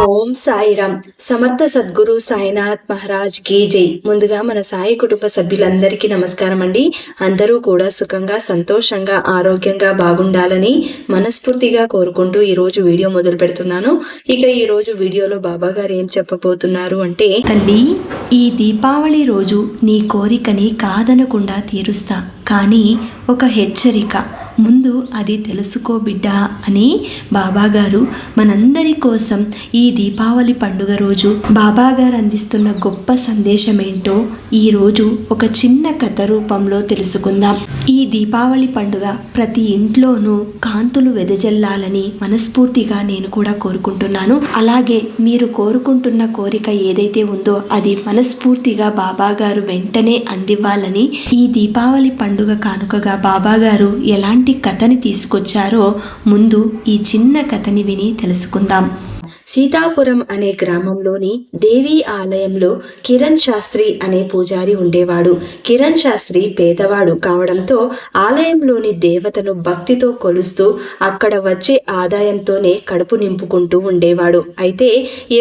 ఓం సాయిరామ్. సమర్థ సద్గురు సాయినాథ్ మహారాజ్ కీ జై. ముందుగా మన సాయి కుటుంబ సభ్యులందరికీ నమస్కారం అండి. అందరూ కూడా సుఖంగా, సంతోషంగా, ఆరోగ్యంగా బాగుండాలని మనస్ఫూర్తిగా కోరుకుంటూ ఈరోజు వీడియో మొదలు పెడుతున్నాను. ఇక ఈరోజు వీడియోలో బాబా గారు ఏం చెప్పబోతున్నారు అంటే, తల్లి, ఈ దీపావళి రోజు నీ కోరికని కాదనకుండా తీరుస్తా, కానీ ఒక హెచ్చరిక, ముందు అది తెలుసుకో బిడ్డా అని బాబాగారు మనందరి కోసం ఈ దీపావళి పండుగ రోజు బాబాగారు అందిస్తున్న గొప్ప సందేశం ఏంటో ఈరోజు ఒక చిన్న కథ రూపంలో తెలుసుకుందాం. ఈ దీపావళి పండుగ ప్రతి ఇంట్లోనూ కాంతులు వెదజల్లాలని మనస్ఫూర్తిగా నేను కూడా కోరుకుంటున్నాను. అలాగే మీరు కోరుకుంటున్న కోరిక ఏదైతే ఉందో అది మనస్ఫూర్తిగా బాబాగారు వెంటనే అందివ్వాలని ఈ దీపావళి పండుగ కానుకగా బాబాగారు ఎలాంటి కథని తీసుకొచ్చారో ముందు ఈ చిన్న కథని విని తెలుసుకుందాం. సీతాపురం అనే గ్రామంలోని దేవీ ఆలయంలో కిరణ్ శాస్త్రి అనే పూజారి ఉండేవాడు. కిరణ్ శాస్త్రి పేదవాడు కావడంతో ఆలయంలోని దేవతను భక్తితో కొలుస్తూ అక్కడ వచ్చే ఆదాయంతోనే కడుపు నింపుకుంటూ ఉండేవాడు. అయితే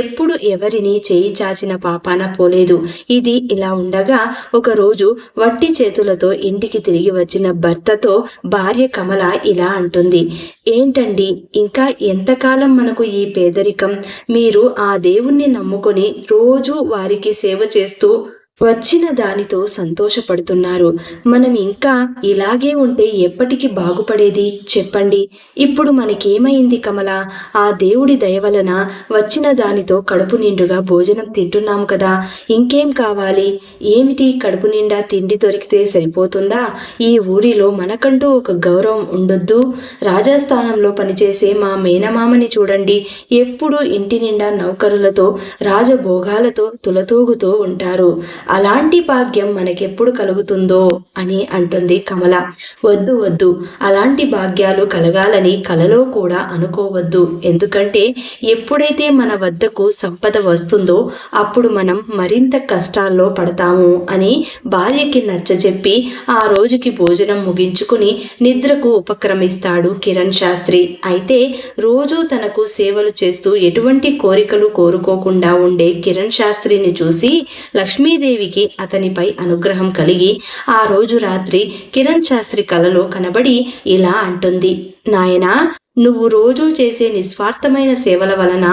ఎప్పుడు ఎవరిని చేయి చాచిన పాపాన పోలేదు. ఇది ఇలా ఉండగా ఒకరోజు వట్టి చేతులతో ఇంటికి తిరిగి వచ్చిన భర్తతో భార్య కమల ఇలా అంటుంది, ఏంటండి, ఇంకా ఎంతకాలం మనకు ఈ పేదరికం? మీరు ఆ దేవుణ్ణి నమ్ముకొని రోజు వారికి సేవ చేస్తూ వచ్చిన దానితో సంతోషపడుతున్నారు. మనం ఇంకా ఇలాగే ఉంటే ఎప్పటికి బాగుపడేది చెప్పండి. ఇప్పుడు మనకేమైంది కమల? ఆ దేవుడి దయ వలన వచ్చిన దానితో కడుపు నిండుగా భోజనం తింటున్నాము కదా, ఇంకేం కావాలి? ఏమిటి, కడుపు నిండా తిండి దొరికితే సరిపోతుందా? ఈ ఊరిలో మనకంటూ ఒక గౌరవం ఉండొద్దు? రాజస్థానంలో పనిచేసే మా మేనమామని చూడండి, ఎప్పుడు ఇంటి నిండా నౌకరులతో రాజభోగాలతో తులతూగుతూ ఉంటారు. అలాంటి భాగ్యం మనకెప్పుడు కలుగుతుందో అని అంటుంది కమల. వద్దు వద్దు, అలాంటి భాగ్యాలు కలగాలని కలలో కూడా అనుకోవద్దు. ఎందుకంటే ఎప్పుడైతే మన వద్దకు సంపద వస్తుందో అప్పుడు మనం మరింత కష్టాల్లో పడతాము అని భార్యకి నచ్చజెప్పి ఆ రోజుకి భోజనం ముగించుకుని నిద్రకు ఉపక్రమిస్తాడు కిరణ్ శాస్త్రి. అయితే రోజు తనకు సేవలు చేస్తూ ఎటువంటి కోరికలు కోరుకోకుండా ఉండే కిరణ్ శాస్త్రిని చూసి లక్ష్మీదేవి అతనిపై అనుగ్రహం కలిగి ఆ రోజు రాత్రి కిరణ్ శాస్త్రి కలలో కనబడి ఇలా అంటుంది, నాయనా, నువ్వు రోజూ చేసే నిస్వార్థమైన సేవల వలన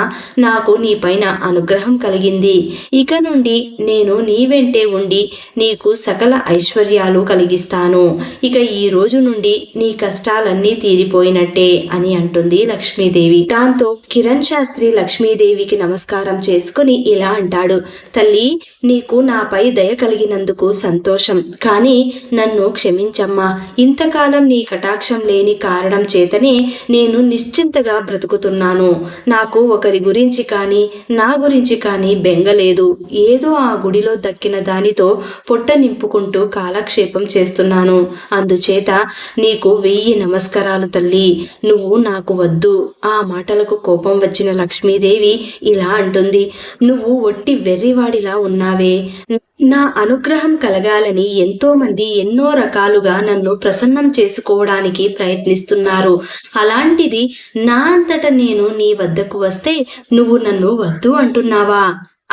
నాకు నీపైన అనుగ్రహం కలిగింది. ఇక నుండి నేను నీ వెంటే ఉండి నీకు సకల ఐశ్వర్యాలు కలిగిస్తాను. ఇక ఈ రోజు నుండి నీ కష్టాలన్నీ తీరిపోయినట్టే అని అంటుంది లక్ష్మీదేవి. దాంతో కిరణ్ శాస్త్రి లక్ష్మీదేవికి నమస్కారం చేసుకుని ఇలా అంటాడు, తల్లి, నీకు నాపై దయ కలిగినందుకు సంతోషం, కానీ నన్ను క్షమించమ్మా. ఇంతకాలం నీ కటాక్షం లేని కారణం చేతనే నేను నిశ్చింతగా బ్రతుకుతున్నాను. నాకు ఒకరి గురించి కానీ నా గురించి కానీ బెంగలేదు. ఏదో ఆ గుడిలో దక్కిన దానితో పొట్ట నింపుకుంటూ కాలక్షేపం చేస్తున్నాను. అందుచేత నీకు 1000 నమస్కారాలు తల్లి, నువ్వు నాకు వద్దు. ఆ మాటలకు కోపం వచ్చిన లక్ష్మీదేవి ఇలా అంటుంది, నువ్వు ఒట్టి వెర్రివాడిలా ఉన్నావే. నా అనుగ్రహం కలగాలని ఎంతో మంది ఎన్నో రకాలుగా నన్ను ప్రసన్నం చేసుకోవడానికి ప్రయత్నిస్తున్నారు. అలాంటిది నా అంతట నేను నీ వద్దకు వస్తే నువ్వు నన్ను వద్దు అంటున్నావా?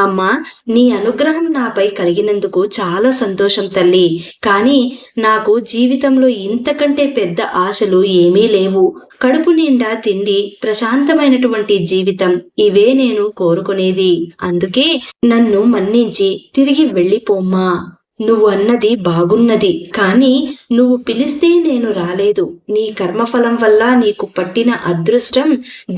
అమ్మా, నీ అనుగ్రహం నాపై కలిగినందుకు చాలా సంతోషం తల్లి, కానీ నాకు జీవితంలో ఇంతకంటే పెద్ద ఆశలు ఏమీ లేవు. కడుపు నిండా తిండి, ప్రశాంతమైనటువంటి జీవితం, ఇవే నేను కోరుకునేది. అందుకే నన్ను మన్నించి తిరిగి వెళ్ళిపోమ్మా. నువ్వు అన్నది బాగున్నది, కానీ నువ్వు పిలిస్తే నేను రాలేదు. నీ కర్మఫలం వల్ల నీకు పట్టిన అదృష్టం,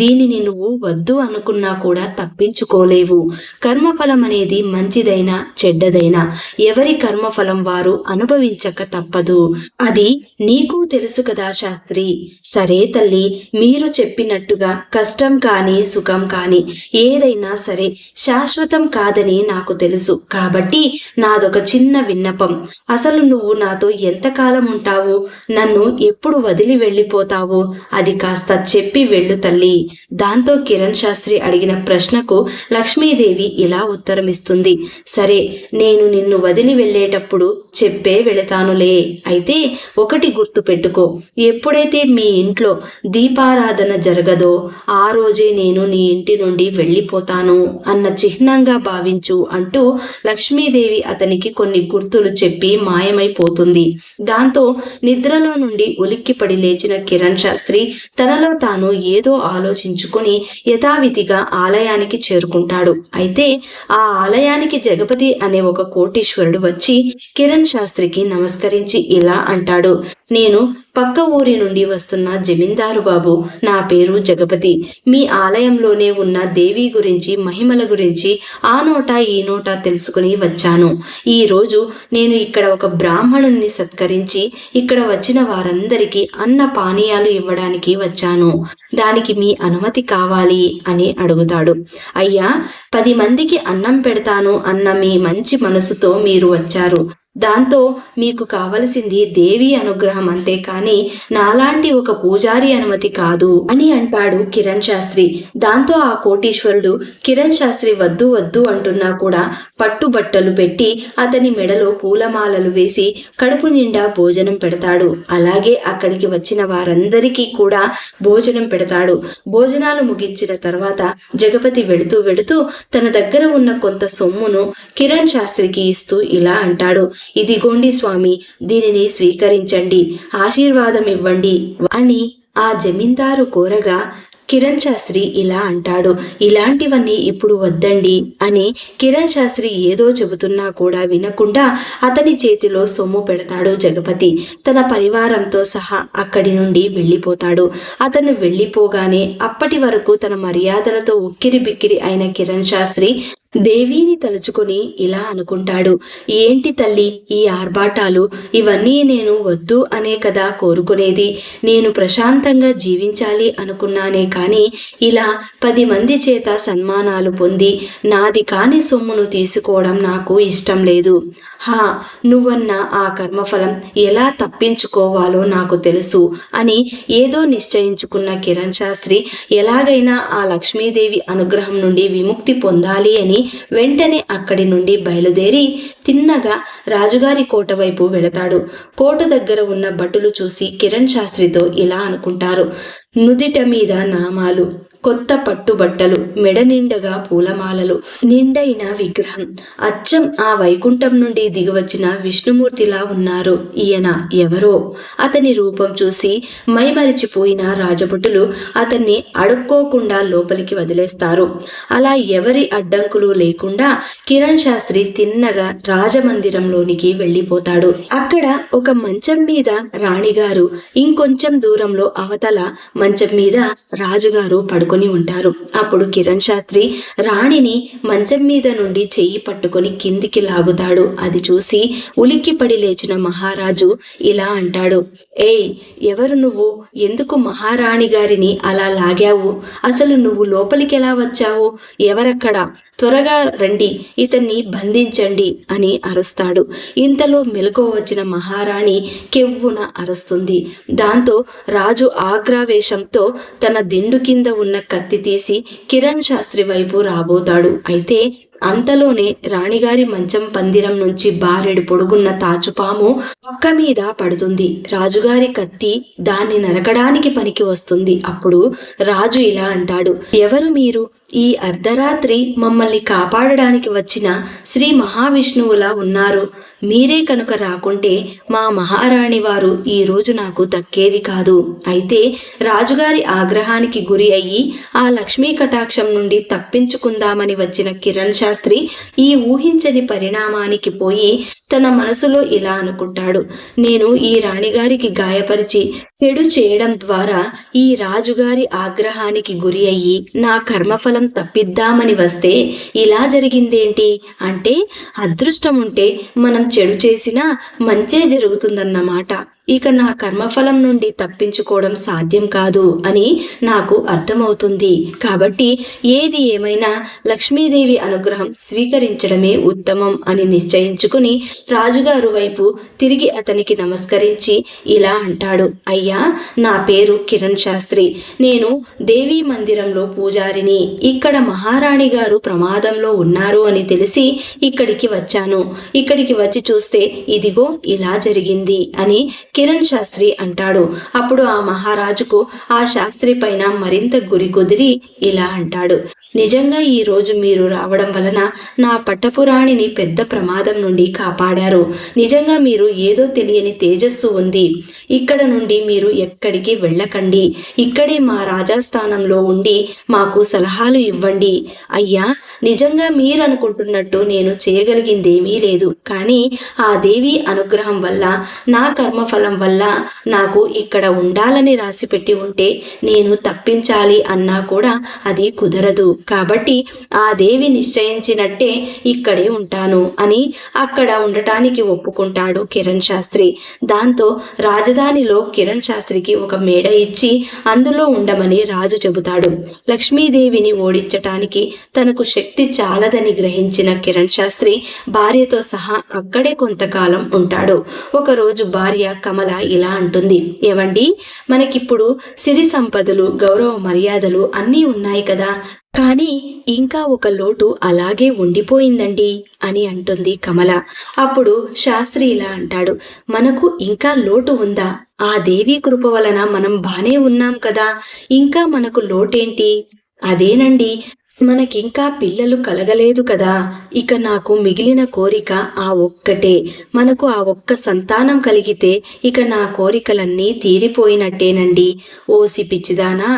దీనిని నువ్వు వద్దు అనుకున్నా కూడా తప్పించుకోలేవు. కర్మఫలం అనేది మంచిదైనా చెడ్డదైనా ఎవరి కర్మఫలం వారు అనుభవించక తప్పదు. అది నీకు తెలుసు కదా శాస్త్రి. సరే తల్లి, మీరు చెప్పినట్టుగా కష్టం కానీ సుఖం కానీ ఏదైనా సరే శాశ్వతం కాదని నాకు తెలుసు. కాబట్టి నాదొక చిన్న విన్నపం, అసలు నువ్వు నాతో ఎంతకాలం ఉంటావు? నన్ను ఎప్పుడు వదిలి వెళ్ళిపోతావు? అది కాస్త చెప్పి వెళ్ళు తల్లి. దాంతో కిరణ్ శాస్త్రి అడిగిన ప్రశ్నకు లక్ష్మీదేవి ఇలా ఉత్తరమిస్తుంది, సరే, నేను నిన్ను వదిలి వెళ్ళేటప్పుడు చెప్పే వెళతానులే. అయితే ఒకటి గుర్తు పెట్టుకో, ఎప్పుడైతే మీ ఇంట్లో దీపారాధన జరగదో ఆ రోజే నేను నీ ఇంటి నుండి వెళ్ళిపోతాను అన్న చిహ్నంగా భావించు అంటూ లక్ష్మీదేవి అతనికి కొన్ని గుర్తులు చెప్పి మాయమైపోతుంది. దాంతో నిద్రలో నుండి ఉలిక్కిపడి లేచిన కిరణ్ శాస్త్రి తనలో తాను ఏదో ఆలోచించుకుని యథావిధిగా ఆలయానికి చేరుకుంటాడు. అయితే ఆ ఆలయానికి జగపతి అనే ఒక కోటీశ్వరుడు వచ్చి కిరణ్ శాస్త్రికి నమస్కరించి ఇలా అంటాడు, నేను పక్క ఊరి నుండి వస్తున్న జమీందారు బాబు. నా పేరు జగపతి. మీ ఆలయంలోనే ఉన్న దేవి గురించి, మహిమల గురించి ఆ నోట ఈ నోట తెలుసుకుని వచ్చాను. ఈరోజు నేను ఇక్కడ ఒక బ్రాహ్మణుణ్ణి సత్కరించి ఇక్కడ వచ్చిన వారందరికీ అన్న పానీయాలు ఇవ్వడానికి వచ్చాను. దానికి మీ అనుమతి కావాలి అని అడుగుతాడు. అయ్యా, 10 మందికి అన్నం పెడతాను అన్న మీ మంచి మనసుతో మీరు వచ్చారు. దాంతో మీకు కావలసింది దేవి అనుగ్రహం అంతే కానీ నాలాంటి ఒక పూజారి అనుమతి కాదు అని అంటాడు కిరణ్ శాస్త్రి. దాంతో ఆ కోటీశ్వరుడు కిరణ్ శాస్త్రి వద్దు వద్దు అంటున్నా కూడా పట్టుబట్టలు పెట్టి అతని మెడలో పూలమాలలు వేసి కడుపు నిండా భోజనం పెడతాడు. అలాగే అక్కడికి వచ్చిన వారందరికీ కూడా భోజనం పెడతాడు. భోజనాలు ముగించిన తర్వాత జగపతి వెళుతూ వెళుతూ తన దగ్గర ఉన్న కొంత సొమ్మును కిరణ్ శాస్త్రికి ఇస్తూ ఇలా అంటాడు, ఇదిగోండి స్వామి, దీనిని స్వీకరించండి, ఆశీర్వాదం ఇవ్వండి అని ఆ జమీందారు కోరగా కిరణ్ శాస్త్రి ఇలా అంటాడు, ఇలాంటివన్నీ ఇప్పుడు వద్దండి అని కిరణ్ శాస్త్రి ఏదో చెబుతున్నా కూడా వినకుండా అతని చేతిలో సొమ్ము పెడతాడు జగపతి. తన పరివారంతో సహా అక్కడి నుండి వెళ్ళిపోతాడు. అతను వెళ్ళిపోగానే అప్పటి వరకు తన మర్యాదలతో ఉక్కిరి బిక్కిరి అయిన కిరణ్ శాస్త్రి దేవిని తలుచుకొని ఇలా అనుకుంటాడు, ఏంటి తల్లి ఈ ఆర్భాటాలు? ఇవన్నీ నేను వద్దు అనే కదా కోరుకునేది. నేను ప్రశాంతంగా జీవించాలి అనుకున్నానే కానీ ఇలా 10 మంది చేత సన్మానాలు పొంది నాది కాని సొమ్మును తీసుకోవడం నాకు ఇష్టం లేదు. నువ్వన్న ఆ కర్మఫలం ఎలా తప్పించుకోవాలో నాకు తెలుసు అని ఏదో నిశ్చయించుకున్న కిరణ్ శాస్త్రి ఎలాగైనా ఆ లక్ష్మీదేవి అనుగ్రహం నుండి విముక్తి పొందాలి అని వెంటనే అక్కడి నుండి బయలుదేరి తిన్నగా రాజుగారి కోట వైపు వెళతాడు. కోట దగ్గర ఉన్న భటులు చూసి కిరణ్ శాస్త్రితో ఇలా అనుకుంటారు, నుదిట మీద నామాలు, కొత్త పట్టుబట్టలు, మెడ నిండగా పూలమాలలు, నిండైన విగ్రహం, అచ్చం ఆ వైకుంఠం నుండి దిగివచ్చిన విష్ణుమూర్తిలా ఉన్నారు. ఈయన ఎవరో? అతని రూపం చూసి మైమరిచిపోయిన రాజభటులు అతన్ని అడుక్కోకుండా లోపలికి వదిలేస్తారు. అలా ఎవరి అడ్డంకులు లేకుండా కిరణ్ శాస్త్రి తిన్నగా రాజమందిరంలోనికి వెళ్ళిపోతాడు. అక్కడ ఒక మంచం మీద రాణిగారు, ఇంకొంచెం దూరంలో అవతల మంచం మీద రాజుగారు పడుకొని ఉంటారు. అప్పుడు కిరణ్ శాస్త్రి రాణిని మంచం మీద నుండి చెయ్యి పట్టుకొని కిందికి లాగుతాడు. అది చూసి ఉలిక్కిపడి లేచిన మహారాజు ఇలా అంటాడు, ఏయ్, ఎవరు నువ్వు? ఎందుకు మహారాణి గారిని అలా లాగావు? అసలు నువ్వు లోపలికి ఎలా వచ్చావు? ఎవరక్కడ? త్వరగా రండి, ఇతన్ని బంధించండి అని అరుస్తాడు. ఇంతలో మెలకువ వచ్చిన మహారాణి కెవ్వున అరుస్తుంది. దాంతో రాజు ఆగ్రావేశంతో తన దిండు కింద ఉన్న కత్తి తీసి కిరణ్ శాస్త్రి వైపు రాబోతాడు. అయితే అంతలోనే రాణిగారి మంచం పందిరం నుంచి బారెడు పొడుగున్న తాచుపాము పక్క మీద పడుతుంది. రాజుగారి కత్తి దాన్ని నరకడానికి పనికి వస్తుంది. అప్పుడు రాజు ఇలా అంటాడు, ఎవరు మీరు? ఈ అర్ధరాత్రి మమ్మల్ని కాపాడడానికి వచ్చిన శ్రీ మహావిష్ణువులా ఉన్నారు. మీరే కనుక రాకుంటే మా మహారాణి వారు ఈ రోజు నాకు దక్కేది కాదు. అయితే రాజుగారి ఆగ్రహానికి గురి అయ్యి ఆ లక్ష్మీ కటాక్షం నుండి తప్పించుకుందామని వచ్చిన కిరణ్ శాస్త్రి ఈ ఊహించని పరిణామానికి పోయి తన మనసులో ఇలా అనుకుంటాడు, నేను ఈ రాణిగారికి గాయపరిచి చెడు చేయడం ద్వారా ఈ రాజుగారి ఆగ్రహానికి గురి అయ్యి నా కర్మఫలం తప్పిద్దామని వస్తే ఇలా జరిగిందేంటి? అంటే అదృష్టం ఉంటే మనం చెడు చేసినా మంచే జరుగుతుందన్నమాట. ఇక నా కర్మఫలం నుండి తప్పించుకోవడం సాధ్యం కాదు అని నాకు అర్థమవుతుంది. కాబట్టి ఏది ఏమైనా లక్ష్మీదేవి అనుగ్రహం స్వీకరించడమే ఉత్తమం అని నిశ్చయించుకుని రాజుగారు వైపు తిరిగి అతనికి నమస్కరించి ఇలా అంటాడు, అయ్యా, నా పేరు కిరణ్ శాస్త్రి. నేను దేవీ మందిరంలో పూజారిని. ఇక్కడ మహారాణి గారు ప్రమాదంలో ఉన్నారు అని తెలిసి ఇక్కడికి వచ్చాను. ఇక్కడికి వచ్చి చూస్తే ఇదిగో ఇలా జరిగింది అని కిరణ్ శాస్త్రి అంటాడు. అప్పుడు ఆ మహారాజుకు ఆ శాస్త్రి పైన మరింత గురి కుదిరి ఇలా అంటాడు, నిజంగా ఈ రోజు మీరు రావడం వలన నా పట్టపురాణిని పెద్ద ప్రమాదం నుండి కాపాడారు. నిజంగా మీరు ఏదో తెలియని తేజస్సు ఉంది. ఇక్కడ నుండి మీరు ఎక్కడికి వెళ్ళకండి. ఇక్కడే మా రాజాస్థానంలో ఉండి మాకు సలహాలు ఇవ్వండి. అయ్యా, నిజంగా మీరు అనుకుంటున్నట్టు నేను చేయగలిగిందేమీ లేదు. కానీ ఆ దేవి అనుగ్రహం వల్ల, నా కర్మఫలం వల్ల నాకు ఇక్కడ ఉండాలని రాసిపెట్టి ఉంటే నేను తప్పించాలి అన్నా కూడా అది కుదరదు. కాబట్టి ఆ దేవి నిశ్చయించినట్టే ఇక్కడే ఉంటాను అని అక్కడ ఉండటానికి ఒప్పుకుంటాడు కిరణ్ శాస్త్రి. దాంతో రాజధానిలో కిరణ్ శాస్త్రికి ఒక మేడ ఇచ్చి అందులో ఉండమని రాజు చెబుతాడు. లక్ష్మీదేవిని ఓడించటానికి తనకు శక్తి చాలదని గ్రహించిన కిరణ్ శాస్త్రి భార్యతో సహా అక్కడే కొంతకాలం ఉంటాడు. ఒకరోజు భార్య కమల ఇలా అంటుంది, ఏవండి, మనకిప్పుడు సిరి సంపదలు, గౌరవ మర్యాదలు అన్నీ ఉన్నాయి కదా, కానీ ఇంకా ఒక లోటు అలాగే ఉండిపోయిందండి అని అంటుంది కమల. అప్పుడు శాస్త్రి ఇలా అంటాడు, మనకు ఇంకా లోటు ఉందా? ఆ దేవి కృప వలన మనం బానే ఉన్నాం కదా, ఇంకా మనకు లోటేంటి? అదేనండి, మనకింకా పిల్లలు కలగలేదు కదా. ఇక నాకు మిగిలిన కోరిక ఆ ఒక్కటే. మనకు ఆ ఒక్క సంతానం కలిగితే ఇక నా కోరికలన్నీ తీరిపోయినట్టేనండి. ఓసి పిచ్చిదానా,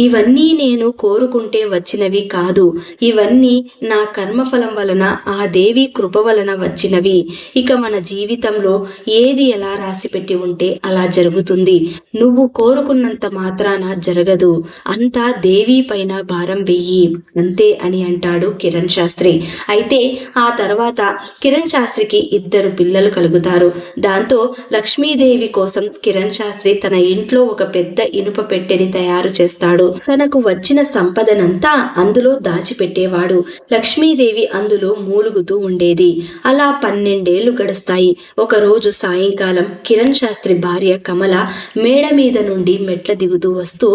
ఇవన్నీ నేను కోరుకుంటే వచ్చినవి కాదు. ఇవన్నీ నా కర్మఫలం వలన, ఆ దేవి కృప వలన వచ్చినవి. ఇక మన జీవితంలో ఏది ఎలా రాసిపెట్టి ఉంటే అలా జరుగుతుంది. నువ్వు కోరుకున్నంత మాత్రాన జరగదు. అంతా దేవి పైన భారం వెయ్యి అంతే అని అంటాడు కిరణ్ శాస్త్రి. అయితే ఆ తర్వాత కిరణ్ శాస్త్రికి 2 పిల్లలు కలుగుతారు. దాంతో లక్ష్మీదేవి కోసం కిరణ్ శాస్త్రి తన ఇంట్లో ఒక పెద్ద ఇనుప పెట్టెని తయారు చేస్తాడు. తనకు వచ్చిన సంపదనంతా అందులో దాచిపెట్టేవాడు. లక్ష్మీదేవి అందులో మూలుగుతూ ఉండేది. అలా 12 ఏళ్లు గడుస్తాయి. ఒకరోజు సాయంకాలం కిరణ్ శాస్త్రి భార్య కమల మేడ మీద నుండి మెట్ల దిగుతూ వస్తూ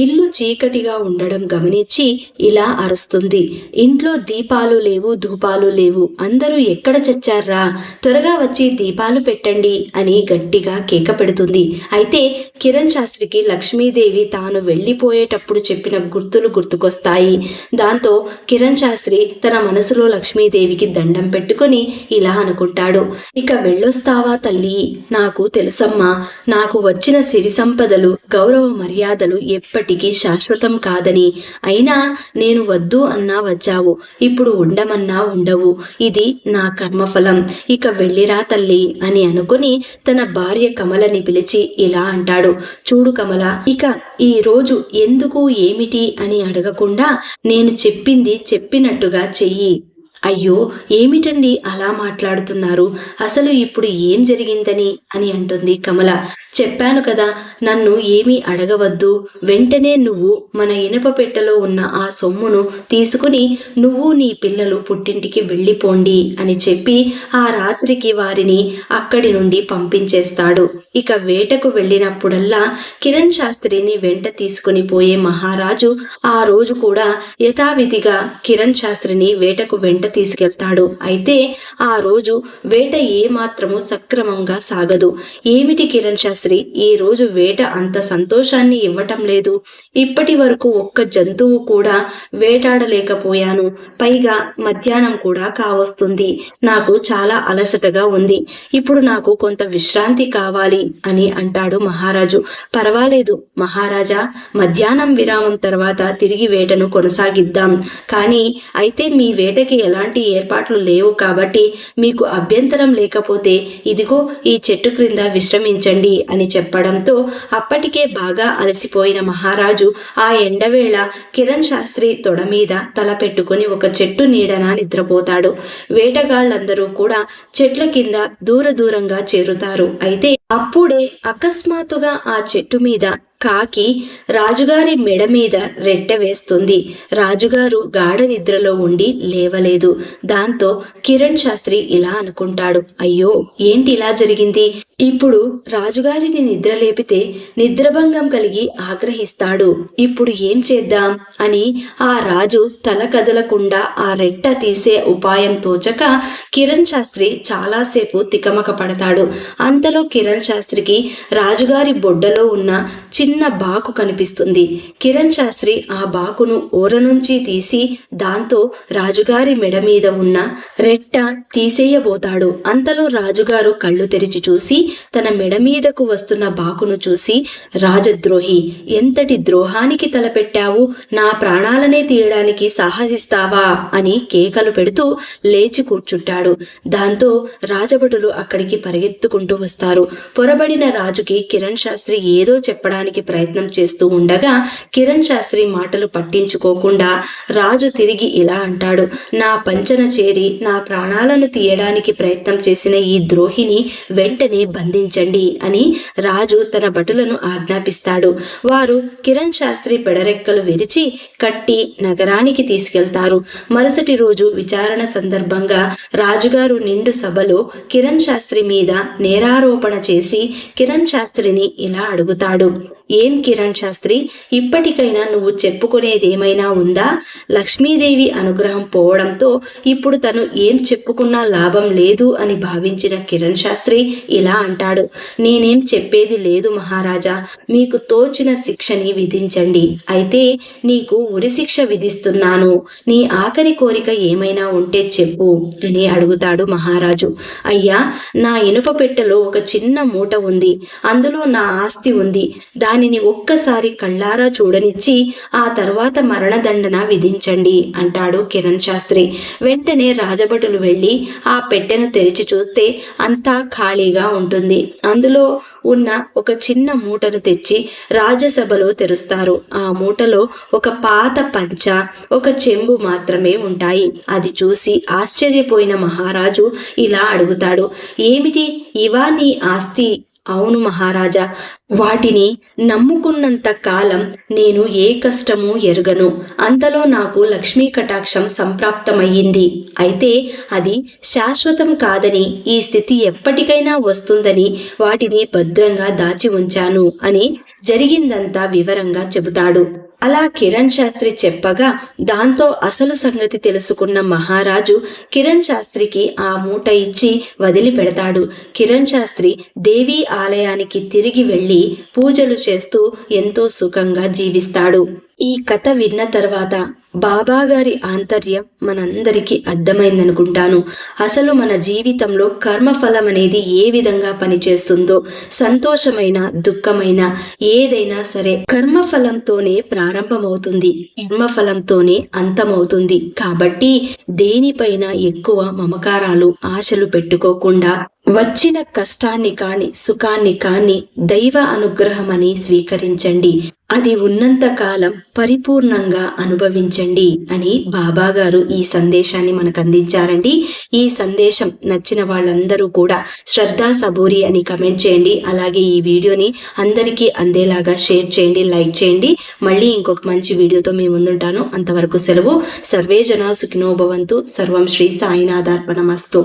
ఇల్లు చీకటిగా ఉండడం గమనించి ఇలా అరుస్తుంది, ఇంట్లో దీపాలు లేవు, ధూపాలు లేవు, అందరూ ఎక్కడ చచ్చారా, త్వరగా వచ్చి దీపాలు పెట్టండి అని గట్టిగా కేక పెడుతుంది. అయితే కిరణ్ శాస్త్రికి లక్ష్మీదేవి తాను వెళ్ళిపోయేటప్పుడు చెప్పిన గుర్తులు గుర్తుకొస్తాయి. దాంతో కిరణ్ శాస్త్రి తన మనసులో లక్ష్మీదేవికి దండం పెట్టుకుని ఇలా అనుకుంటాడు, ఇక వెళ్ళొస్తావా తల్లి, నాకు తెలుసమ్మా, నాకు వచ్చిన సిరి సంపదలు, గౌరవ మర్యాదలు ఎప్పటికీ శాశ్వతం కాదని. అయినా నేను వద్దు అన్నా వచ్చావు, ఇప్పుడు ఉండమన్నా ఉండవు. ఇది నా కర్మఫలం. ఇక వెళ్ళిరా తల్లి అని అనుకుని తన భార్య కమలని పిలిచి ఇలా అంటాడు, చూడు కమల, ఇక ఈ రోజు ఎందుకు ఏమిటి అని అడగకుండా నేను చెప్పింది చెప్పినట్టుగా చెయ్యి. అయ్యో, ఏమిటండి అలా మాట్లాడుతున్నారు, అసలు ఇప్పుడు ఏం జరిగిందని అని అంటుంది కమల. చెప్పాను కదా, నన్ను ఏమీ అడగవద్దు. వెంటనే నువ్వు మన ఇనప పెట్టెలో ఉన్న ఆ సొమ్మును తీసుకుని నువ్వు నీ పిల్లలు పుట్టింటికి వెళ్ళిపోండి అని చెప్పి ఆ రాత్రికి వారిని అక్కడి నుండి పంపించేస్తాడు. ఇక వేటకు వెళ్ళినప్పుడల్లా కిరణ్ శాస్త్రిని వెంట తీసుకుని పోయే మహారాజు ఆ రోజు కూడా యథావిధిగా కిరణ్ శాస్త్రిని వేటకు వెంట తీసుకెళ్తాడు. అయితే ఆ రోజు వేట ఏమాత్రము సక్రమంగా సాగదు. ఏమిటి కిరణ్ శాస్త్రి, ఈ రోజు వేట అంత సంతోషాన్ని ఇవ్వటం లేదు. ఇప్పటి వరకు ఒక్క జంతువు కూడా వేటాడలేకపోయాను. పైగా మధ్యాహ్నం కూడా కావస్తుంది. నాకు చాలా అలసటగా ఉంది. ఇప్పుడు నాకు కొంత విశ్రాంతి కావాలి అని అంటాడు మహారాజు. పర్వాలేదు మహారాజా, మధ్యాహ్నం విరామం తర్వాత తిరిగి వేటను కొనసాగిద్దాం. కానీ అయితే మీ వేటకి ఎలా ఎలాంటి ఏర్పాట్లు లేవు కాబట్టి మీకు అభ్యంతరం లేకపోతే ఇదిగో ఈ చెట్టు క్రింద విశ్రమించండి అని చెప్పడంతో అప్పటికే బాగా అలసిపోయిన మహారాజు ఆ ఎండవేళ కిరణ్ శాస్త్రి తొడ మీద తల పెట్టుకుని ఒక చెట్టు నీడన నిద్రపోతాడు. వేటగాళ్ళందరూ కూడా చెట్ల కింద దూరంగా చేరుతారు. అయితే అప్పుడే అకస్మాత్తుగా ఆ చెట్టు మీద కాకి రాజుగారి మెడ మీద రెట్టె వేస్తుంది. రాజుగారు గాఢ నిద్రలో ఉండి లేవలేదు. దాంతో కిరణ్ శాస్త్రి ఇలా అనుకుంటాడు, అయ్యో ఏంటి ఇలా జరిగింది? ఇప్పుడు రాజుగారిని నిద్ర లేపితే నిద్రభంగం కలిగి ఆగ్రహిస్తాడు. ఇప్పుడు ఏం చేద్దాం అని ఆ రాజు తల కదలకుండా ఆ రెట్ట తీసే ఉపాయం తోచక కిరణ్ శాస్త్రి చాలాసేపు తికమక పడతాడు. అంతలో కిరణ్ శాస్త్రికి రాజుగారి బొడ్డలో ఉన్న చిన్న బాకు కనిపిస్తుంది. కిరణ్ శాస్త్రి ఆ బాకును ఊర నుంచి తీసి దాంతో రాజుగారి మెడ మీద ఉన్న రెట్ట తీసేయబోతాడు. అంతలో రాజుగారు కళ్ళు తెరిచి చూసి తన మెడ మీదకు వస్తున్న బాకును చూసి, రాజద్రోహి, ఎంతటి ద్రోహానికి తలపెట్టావు? నా ప్రాణాలనే తీయడానికి సాహసిస్తావా అని కేకలు పెడుతూ లేచి కూర్చుంటాడు. దాంతో రాజభటులు అక్కడికి పరిగెత్తుకుంటూ వస్తారు. పొరబడిన రాజుకి కిరణ్ శాస్త్రి ఏదో చెప్పడానికి ప్రయత్నం చేస్తూ ఉండగా కిరణ్ శాస్త్రి మాటలు పట్టించుకోకుండా రాజు తిరిగి ఇలా అంటాడు, నా పంచన చేరి నా ప్రాణాలను తీయడానికి ప్రయత్నం చేసిన ఈ ద్రోహిని వెంటనే బంధించండి అని రాజు తన భటులను ఆజ్ఞాపిస్తాడు. వారు కిరణ్ శాస్త్రి పెడరెక్కలు విరిచి కట్టి నగరానికి తీసుకెళ్తారు. మరుసటి రోజు విచారణ సందర్భంగా రాజుగారు నిండు సభలో కిరణ్ శాస్త్రి మీద నేరారోపణ చేసి కిరణ్ శాస్త్రిని ఇలా అడుగుతాడు, ఏం కిరణ్ శాస్త్రి, ఇప్పటికైనా నువ్వు చెప్పుకునేదేమైనా ఉందా? లక్ష్మీదేవి అనుగ్రహం పోవడంతో ఇప్పుడు తను ఏం చెప్పుకున్నా లాభం లేదు అని భావించిన కిరణ్ శాస్త్రి ఇలా అంటాడు, నేనేం చెప్పేది లేదు మహారాజా, మీకు తోచిన శిక్షని విధించండి. అయితే నీకు ఉరిశిక్ష విధిస్తున్నాను. నీ ఆఖరి కోరిక ఏమైనా ఉంటే చెప్పు అని అడుగుతాడు మహారాజు. అయ్యా, నా ఇనుప పెట్టెలో ఒక చిన్న మూట ఉంది. అందులో నా ఆస్తి ఉంది. దానిని ఒక్కసారి కళ్ళారా చూడనిచ్చి ఆ తర్వాత మరణదండన విధించండి అంటాడు కిరణ్ శాస్త్రి. వెంటనే రాజభటులు వెళ్ళి ఆ పెట్టెను తెరిచి చూస్తే అంతా ఖాళీగా ఉంటుంది. అందులో ఉన్న ఒక చిన్న మూటను తెచ్చి రాజసభలో తెరుస్తారు. ఆ మూటలో ఒక పాత పంచ, ఒక చెంబు మాత్రమే ఉంటాయి. అది చూసి ఆశ్చర్యపోయిన మహారాజు ఇలా అడుగుతాడు, ఏమిటి ఇవా నీ ఆస్తి? అవును మహారాజా, వాటిని నమ్ముకున్నంత కాలం నేను ఏ కష్టమూ ఎరుగను. అంతలో నాకు లక్ష్మీ కటాక్షం సంప్రాప్తమయ్యింది. అయితే అది శాశ్వతం కాదని, ఈ స్థితి ఎప్పటికైనా వస్తుందని వాటిని భద్రంగా దాచి ఉంచాను అని జరిగిందంతా వివరంగా చెబుతాడు. అలా కిరణ్ శాస్త్రి చెప్పగా దాంతో అసలు సంగతి తెలుసుకున్న మహారాజు కిరణ్ శాస్త్రికి ఆ మూట ఇచ్చి వదిలిపెడతాడు. కిరణ్ శాస్త్రి దేవీ ఆలయానికి తిరిగి వెళ్ళి పూజలు చేస్తూ ఎంతో సుఖంగా జీవిస్తాడు. ఈ కథ విన్న తర్వాత బాబాగారి ఆంతర్యం మనందరికీ అర్థమైందనుకుంటాను. అసలు మన జీవితంలో కర్మఫలం అనేది ఏ విధంగా పనిచేస్తుందో, సంతోషమైన దుఃఖమైన ఏదైనా సరే కర్మఫలంతోనే ప్రారంభమవుతుంది, కర్మఫలంతోనే అంతమవుతుంది. కాబట్టి దేనిపైన ఎక్కువ మమకారాలు ఆశలు పెట్టుకోకుండా వచ్చిన కష్టాన్ని కాని సుఖాన్ని కాని దైవ అనుగ్రహమని స్వీకరించండి. అది ఉన్నంత కాలం పరిపూర్ణంగా అనుభవించండి అని బాబాగారు ఈ సందేశాన్ని మనకు అందించారండి. ఈ సందేశం నచ్చిన వాళ్ళందరూ కూడా శ్రద్ధా సబూరి అని కమెంట్ చేయండి. అలాగే ఈ వీడియోని అందరికీ అందేలాగా షేర్ చేయండి, లైక్ చేయండి. మళ్ళీ ఇంకొక మంచి వీడియోతో మీ ముందుంటాను. అంతవరకు సెలవు. సర్వే జనా సుఖినో భవంతు. సర్వం శ్రీ సాయినాథార్పణమస్తు.